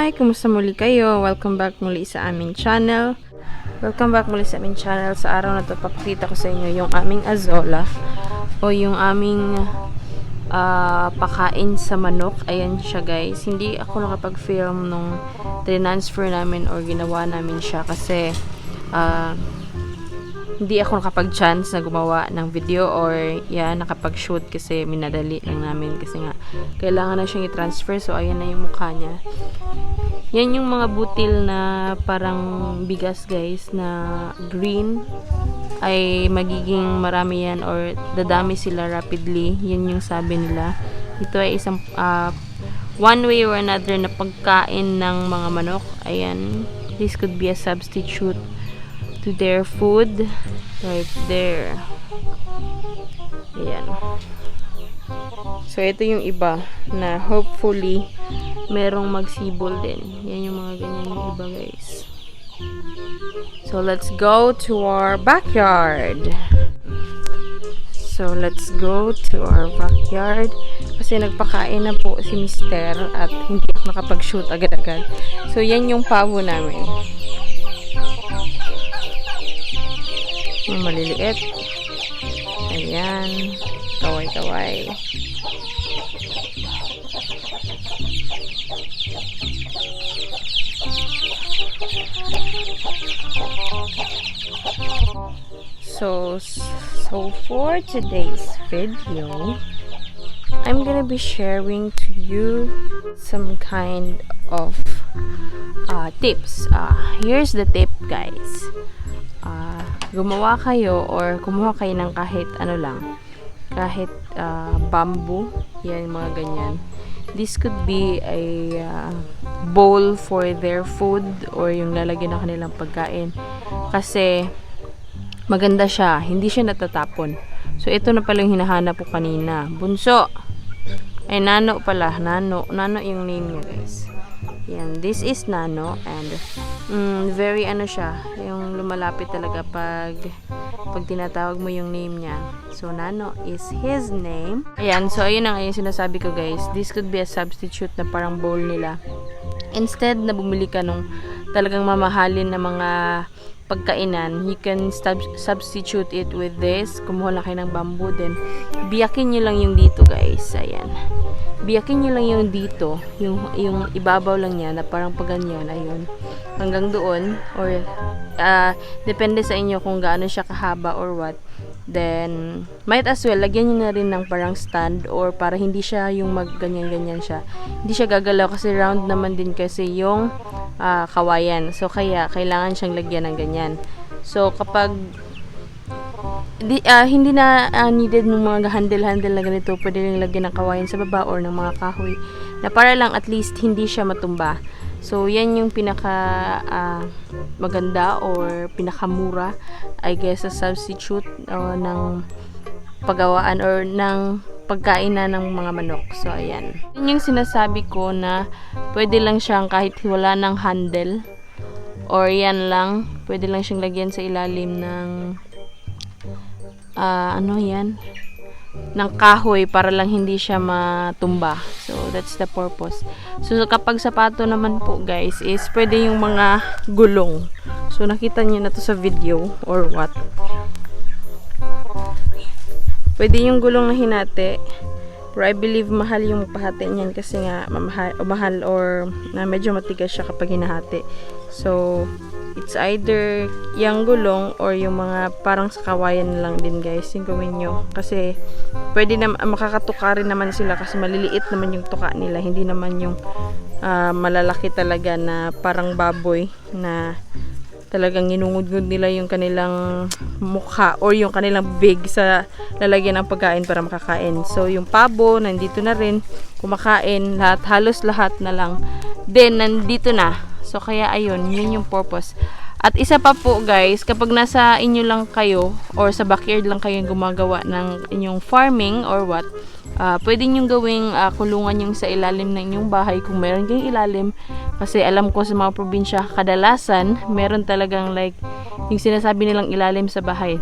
Hi! Kumusta muli kayo? Welcome back muli sa aming channel. Sa araw na to, papakita ko sa inyo yung aming azola o yung aming pakain sa manok. Ayan siya guys. Hindi ako nakapag-film nung transfer namin or ginawa namin siya kasi hindi ako nakapag-chance na gumawa ng video or nakapag-shoot kasi minadali lang namin kasi nga kailangan na siyang i-transfer. So ayan na yung mukha niya. Yan yung mga butil na parang bigas guys na green ay magiging marami yan or dadami sila rapidly. Yan yung sabi nila. Ito ay isang one way or another na pagkain ng mga manok. Ayan, this could be a substitute to their food right there. Ayan. So ito yung iba na hopefully merong magsibol din. Yan yung mga ganyan yung iba guys. So let's go to our backyard. Kasi nagpakain na po si Mister at hindi ako nakapag-shoot agad-agad. So yan yung pavo namin. Yung maliliit. Ayan. Kaway-kaway. So for today's video, I'm gonna be sharing to you some kind of tips. Here's the tip guys. Gumawa kayo or kumuha kayo ng kahit ano lang, kahit bamboo, yan mga ganyan. This could be a bowl for their food or yung lalagyan ng kanilang pagkain kasi maganda siya, hindi siya natatapon. So ito na pala yung hinahanap ko kanina. Bunso, ay Nano pala, Nano yung name niya guys. Yan, this is Nano and very ano siya, yung lumalapit talaga pag tinatawag mo yung name niya. So Nano is his name. Ayan, so ayun ang sinasabi ko guys. This could be a substitute na parang bowl nila. Instead na bumili ka nung talagang mamahalin na mga pagkainan, you can substitute it with this. Kumuha lang kayo ng bamboo din. Biyakin nyo lang yung dito guys. Ayan. Biyakin nyo lang yung dito. Yung ibabaw lang niya na parang paganyan. Ayun. Hanggang doon. Or depende sa inyo kung gaano siya kahaba or what. Then, might as well, lagyan nyo na rin ng parang stand or para hindi siya yung magganyan-ganyan siya. Hindi siya gagalaw kasi round naman din kasi yung kawayan. So, kaya kailangan siyang lagyan ng ganyan. So, kapag hindi na needed ng mga handle-handle na ganito, pwede rin lagyan ng kawayan sa baba or ng mga kahoy na para lang at least hindi siya matumba. So, yan yung pinaka maganda or pinakamura, I guess, sa substitute ng paggawaan or ng pagkain na ng mga manok. So, ayan. Yan yung sinasabi ko na pwede lang siyang kahit wala ng handle or yan lang, pwede lang siyang lagyan sa ilalim ng ng kahoy para lang hindi siya matumba. So, that's the purpose. So, kapag sapato naman po guys is pwede yung mga gulong. So, nakita niyo na to sa video or what. Pwede yung gulong na hinati. Pero I believe mahal yung pahati niyan kasi nga mahal or medyo matigas siya kapag hinahati. So, it's either yung gulong or yung mga parang sa kawayan lang din guys yung gawin nyo. Kasi pwede na makakatuka rin naman sila kasi maliliit naman yung tuka nila. Hindi naman yung malalaki talaga na parang baboy na talagang ginungod-ngod nila yung kanilang mukha or yung kanilang big sa lalagyan ng pagkain para makakain. So yung pabo nandito na rin, kumakain lahat, halos lahat na lang then nandito na. So kaya ayun, yun yung purpose. At isa pa po guys, kapag nasa inyo lang kayo or sa backyard lang kayo gumagawa ng inyong farming or what, pwede nyo gawing kulungan yung sa ilalim ng inyong bahay kung meron kayong ilalim. Kasi alam ko sa mga probinsya, kadalasan meron talagang like yung sinasabi nilang ilalim sa bahay.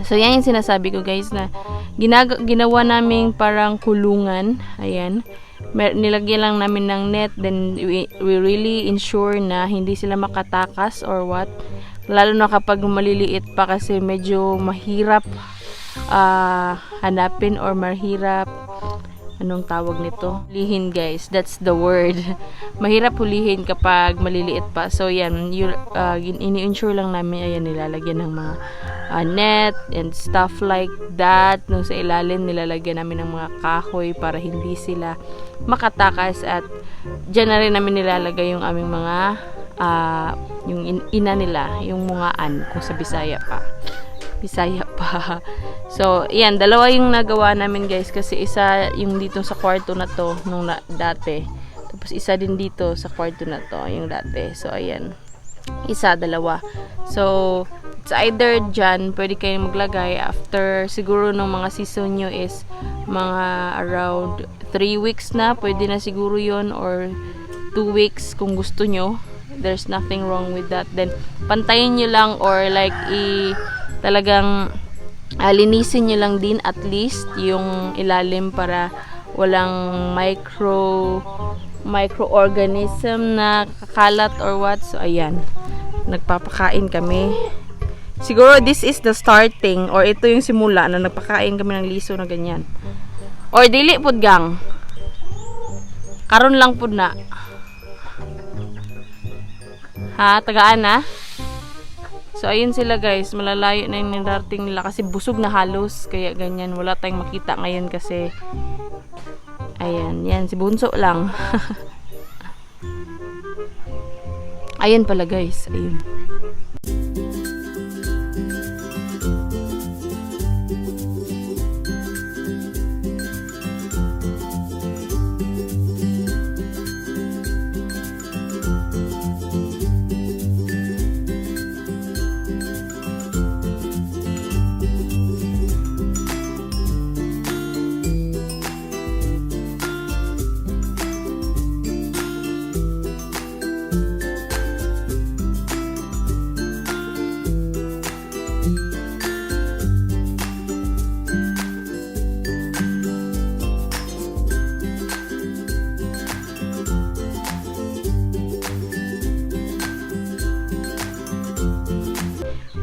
So yan yung sinasabi ko guys na ginawa naming parang kulungan. Ayan. nilagyan lang namin ng net, then we really ensure na hindi sila makatakas or what, lalo na kapag maliliit pa kasi medyo mahirap hanapin or mahirap, anong tawag nito? Hulihin guys, that's the word. Mahirap hulihin kapag maliliit pa. So yan, ini-ensure lang namin, ayan, nilalagyan ng mga net and stuff like that. No, sa ilalim nilalagyan namin ng mga kahoy para hindi sila makatakas, at dyan na rin namin nilalagay yung aming mga yung ina nila, yung mungaan kung sa Bisaya pa. So, yan, dalawa yung nagawa namin guys, kasi isa yung dito sa kwarto na to nung dati. Tapos isa din dito sa kwarto na to, yung dati. So, ayan. Dalawa. So, it's either dyan, pwede kayong maglagay after siguro nung mga season nyo is mga around 3 weeks na, pwede na siguro yon, or 2 weeks kung gusto nyo. There's nothing wrong with that. Then, pantayin nyo lang, or like talagang linisin nyo lang din at least yung ilalim para walang microorganism na kakalat or what. So ayan, nagpapakain kami. Siguro this is the starting, or ito yung simula na nagpakain kami ng liso na ganyan. Or dili pud gang, karon lang pud na tagaan na. So, ayun sila guys. Malalayo na yung narating nila kasi busog na halos. Kaya ganyan. Wala tayong makita ngayon kasi ayan. Yan. Si Bunso lang. Ayan pala guys. Ayun.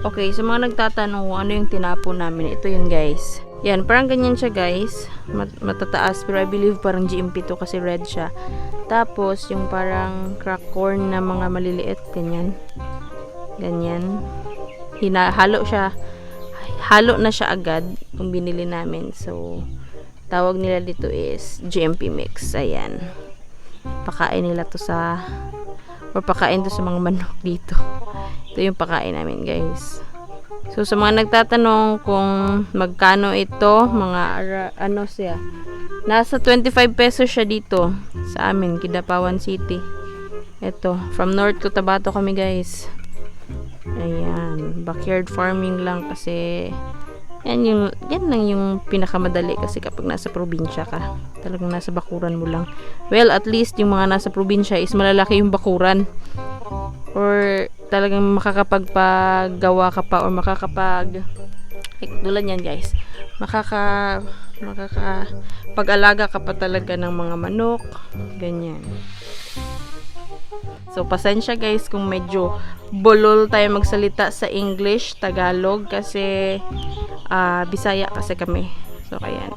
Okay, sa mga nagtatanong kung ano yung tinapon namin, ito yun guys. Yan, parang ganyan siya guys. Matataas, pero I believe parang GMP to kasi red siya. Tapos, yung parang crack corn na mga maliliit, ganyan. Ganyan. Halo siya. Halo na siya agad kung binili namin. So, tawag nila dito is GMP mix. Ayan. Pakain nila to sa, or pakain to sa mga manok dito. Ito yung pakain namin guys. So sa mga nagtatanong kung magkano ito, mga ano siya, nasa 25 pesos siya dito sa amin, Kidapawan City. Ito, from North Cotabato kami guys. Ayan, backyard farming lang kasi yan lang yung pinakamadali kasi kapag nasa probinsya ka, talagang nasa bakuran mo lang. Well, at least yung mga nasa probinsya is malalaki yung bakuran, or talagang makakapagpagawa ka pa, or tulad yan guys, makakapag-alaga ka pa talaga ng mga manok, ganyan. So, pasensya guys kung medyo bolol tayo magsalita sa English, Tagalog, kasi Bisaya kasi kami. So, ayan.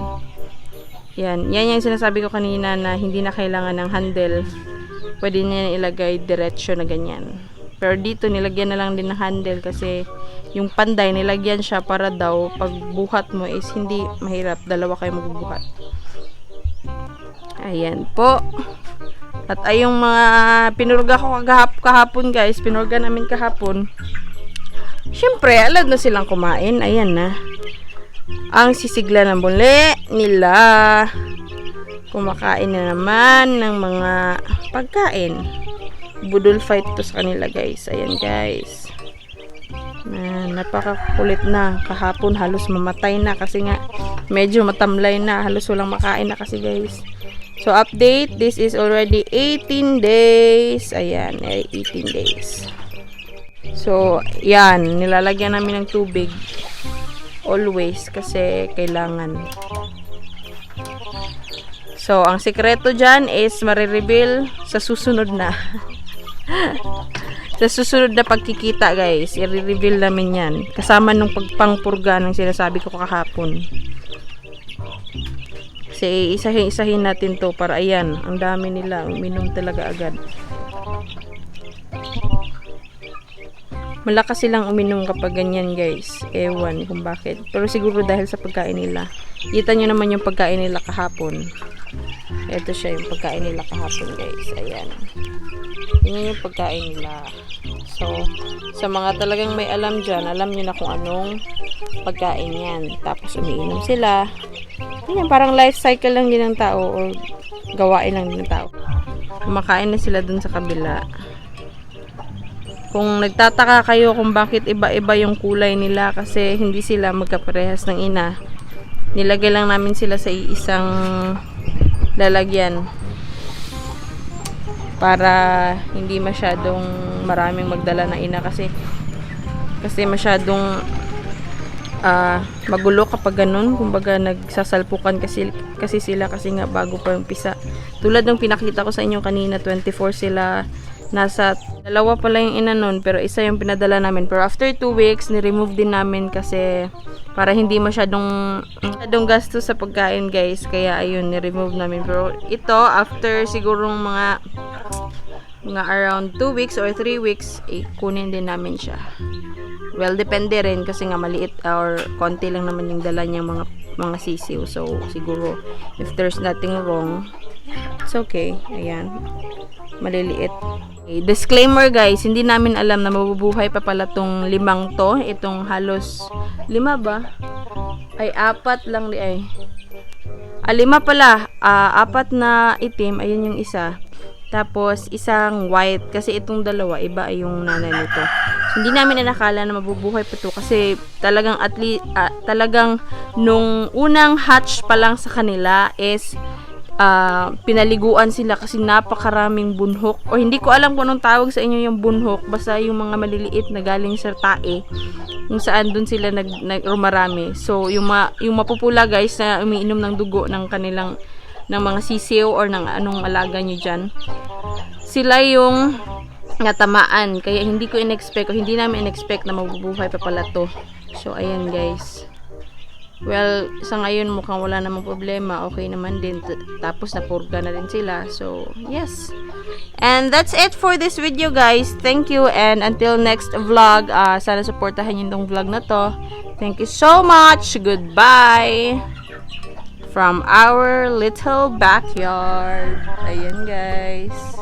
Yan yung sinasabi ko kanina na hindi na kailangan ng handle. Pwede niya ilagay diretsyo na ganyan. Pero dito, nilagyan na lang din ng handle kasi yung panday, nilagyan siya para daw pag buhat mo is hindi mahirap. Dalawa kayo magbubuhat. Ayan po. At ay yung mga pinurga ko kahapon guys, pinurga namin kahapon. Siyempre, alad na silang kumain. Ayan na. Ang sisigla ng muli nila. Kumakain na naman ng mga pagkain. Budol fight to sa kanila guys. Ayan guys. Napakakulit na. Kahapon halos mamatay na kasi nga medyo matamlay na. Halos walang makain na kasi guys. So, update. This is already 18 days. Ayan, 18 days. So, yan. Nilalagyan namin ng tubig. Always. Kasi kailangan. So, ang sekreto dyan is marireveal sa susunod na. Sa susunod na pagkikita, guys. I-reveal namin yan. Kasama nung pagpangpurga ng sinasabi ko kahapon. Kasi isahin natin to para ayan. Ang dami nila. Uminom talaga agad. Malakas silang uminom kapag ganyan, guys. Ewan kung bakit. Pero siguro dahil sa pagkain nila. Kita nyo naman yung pagkain nila kahapon. Ito siya yung pagkain nila kahapon, guys. Ayan. Yan yung pagkain nila. So, sa mga talagang may alam dyan, alam nyo na kung anong pagkain yan. Tapos umiinom sila. Yan, parang life cycle lang din ng tao o gawain lang din ng tao. Kumakain na sila dun sa kabila. Kung nagtataka kayo kung bakit iba-iba yung kulay nila kasi hindi sila magkaparehas ng ina, nilagay lang namin sila sa isang lalagyan para hindi masyadong maraming magdala na ina kasi masyadong magulo kapag ganun, kumbaga nagsasalpukan kasi sila kasi nga bago pa yung pisa. Tulad ng pinakita ko sa inyo kanina, 24 sila, nasa dalawa pala yung ina nun pero isa yung pinadala namin, pero after 2 weeks ni-remove din namin kasi para hindi masyadong gastos sa pagkain, guys, kaya ayun, ni-remove namin. Pero ito after sigurong mga around 2 weeks or 3 weeks, kunin din namin siya. Well, depende rin kasi nga maliit or konti lang naman yung dala niyang mga sisiw. So, siguro, if there's nothing wrong, it's okay. Ayan. Maliliit. Okay. Disclaimer, guys, hindi namin alam na mabubuhay pa pala tong 5 to. Itong halos 5 ba? Ay, 4 lang. 5 pala. 4 na itim. Ayun yung isa. Tapos, isang white. Kasi itong dalawa, iba ay yung nanay nito. So, hindi namin inakala na mabubuhay pa to. Kasi talagang talagang nung unang hatch pa lang sa kanila is pinaliguan sila kasi napakaraming bunhok. O hindi ko alam kung anong tawag sa inyo yung bunhok. Basta yung mga maliliit na galing sa tae. Kung saan dun sila rumarami. So, yung mapupula, guys, na umiinom ng dugo ng kanilang ng mga sisiw or ng anong alaga nyo dyan, sila yung natamaan. Kaya hindi namin in-expect na mabubuhay pa pala to. So, ayan, guys. Well, sa ngayon mukhang wala namang problema. Okay naman din. Tapos napurga na rin sila. So, yes. And that's it for this video, guys. Thank you and until next vlog. Sana supportahan nyo itong vlog na to. Thank you so much. Goodbye. From our little backyard. Ayan, guys.